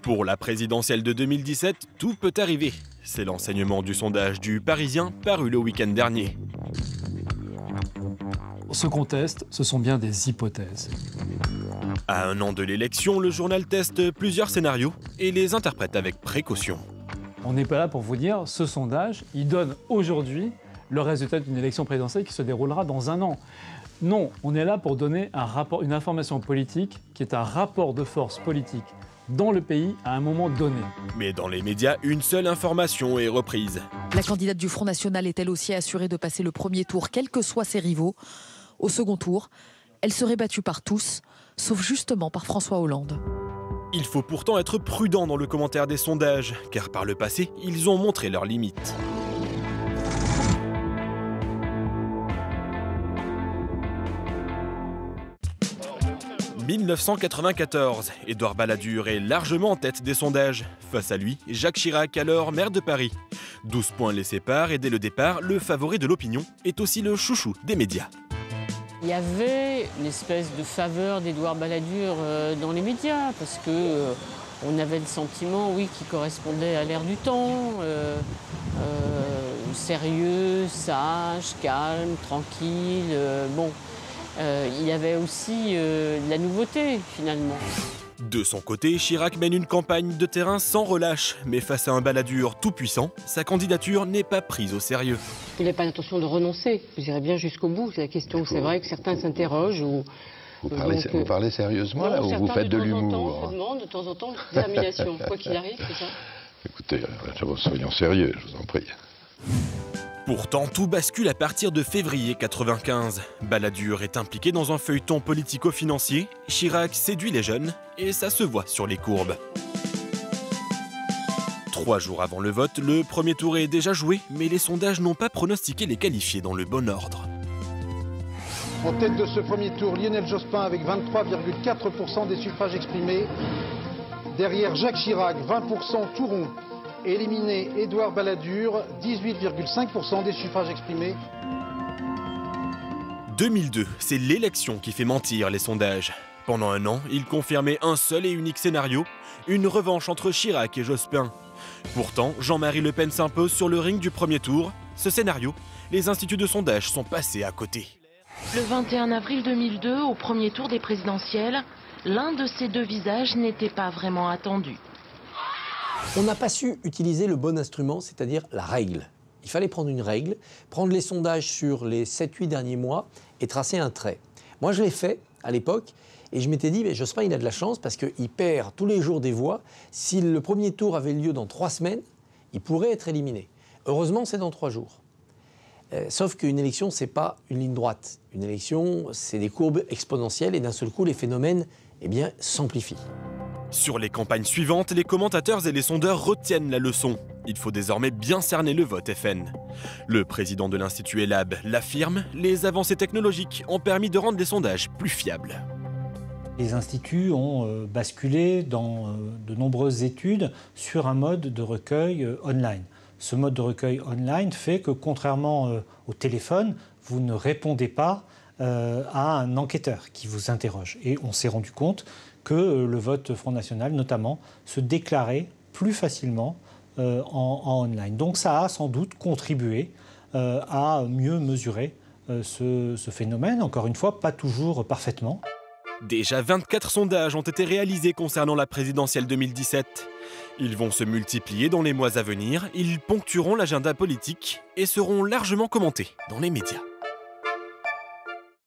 Pour la présidentielle de 2017, tout peut arriver. C'est l'enseignement du sondage du Parisien paru le week-end dernier. Ce qu'on teste, ce sont bien des hypothèses. À un an de l'élection, le journal teste plusieurs scénarios et les interprète avec précaution. On n'est pas là pour vous dire, ce sondage, il donne aujourd'hui le résultat d'une élection présidentielle qui se déroulera dans un an. Non, on est là pour donner une information politique qui est un rapport de force politique dans le pays à un moment donné. Mais dans les médias, une seule information est reprise. La candidate du Front National est elle aussi assurée de passer le premier tour, quels que soient ses rivaux. Au second tour, elle serait battue par tous, sauf justement par François Hollande. Il faut pourtant être prudent dans le commentaire des sondages, car par le passé, ils ont montré leurs limites. « 1994, Édouard Balladur est largement en tête des sondages. Face à lui, Jacques Chirac, alors maire de Paris. 12 points les séparent et dès le départ, le favori de l'opinion est aussi le chouchou des médias. Il y avait une espèce de faveur d'Édouard Balladur dans les médias, parce que on avait le sentiment, oui, qu'il correspondait à l'ère du temps, sérieux, sage, calme, tranquille, bon. Il y avait aussi de la nouveauté, finalement. De son côté, Chirac mène une campagne de terrain sans relâche. Mais face à un Balladur tout-puissant, sa candidature n'est pas prise au sérieux. Il n'a pas l'intention de renoncer. J'irai bien jusqu'au bout. C'est la question. C'est vrai que certains s'interrogent. Vous parlez sérieusement, là, ou vous faites de l'humour? Je demande de temps en temps une détermination. Quoi qu'il arrive, c'est ça. Écoutez, soyons sérieux, je vous en prie. Pourtant, tout bascule à partir de février 95. Balladur est impliqué dans un feuilleton politico-financier, Chirac séduit les jeunes, et ça se voit sur les courbes. 3 jours avant le vote, le premier tour est déjà joué, mais les sondages n'ont pas pronostiqué les qualifiés dans le bon ordre. En tête de ce premier tour, Lionel Jospin avec 23,4% des suffrages exprimés. Derrière Jacques Chirac, 20% tout rond. Éliminé Édouard Balladur, 18,5% des suffrages exprimés. 2002, c'est l'élection qui fait mentir les sondages. Pendant un an, il confirmait un seul et unique scénario, une revanche entre Chirac et Jospin. Pourtant, Jean-Marie Le Pen s'impose sur le ring du premier tour. Ce scénario, les instituts de sondage sont passés à côté. Le 21 avril 2002, au premier tour des présidentielles, l'un de ces deux visages n'était pas vraiment attendu. On n'a pas su utiliser le bon instrument, c'est-à-dire la règle. Il fallait prendre une règle, prendre les sondages sur les 7-8 derniers mois et tracer un trait. Moi, je l'ai fait à l'époque et je m'étais dit, mais Jospin, il a de la chance parce qu'il perd tous les jours des voix. Si le premier tour avait lieu dans 3 semaines, il pourrait être éliminé. Heureusement, c'est dans 3 jours. Sauf qu'une élection, ce n'est pas une ligne droite. Une élection, c'est des courbes exponentielles et d'un seul coup, les phénomènes s'amplifient. Sur les campagnes suivantes, les commentateurs et les sondeurs retiennent la leçon. Il faut désormais bien cerner le vote FN. Le président de l'Institut Elab l'affirme, les avancées technologiques ont permis de rendre les sondages plus fiables. Les instituts ont basculé dans de nombreuses études sur un mode de recueil online. Ce mode de recueil online fait que, contrairement au téléphone, vous ne répondez pas à un enquêteur qui vous interroge. Et on s'est rendu compte que le vote Front National, notamment, se déclarait plus facilement en online. Donc ça a sans doute contribué à mieux mesurer ce phénomène, encore une fois, pas toujours parfaitement. Déjà 24 sondages ont été réalisés concernant la présidentielle 2017. Ils vont se multiplier dans les mois à venir, ils ponctueront l'agenda politique et seront largement commentés dans les médias.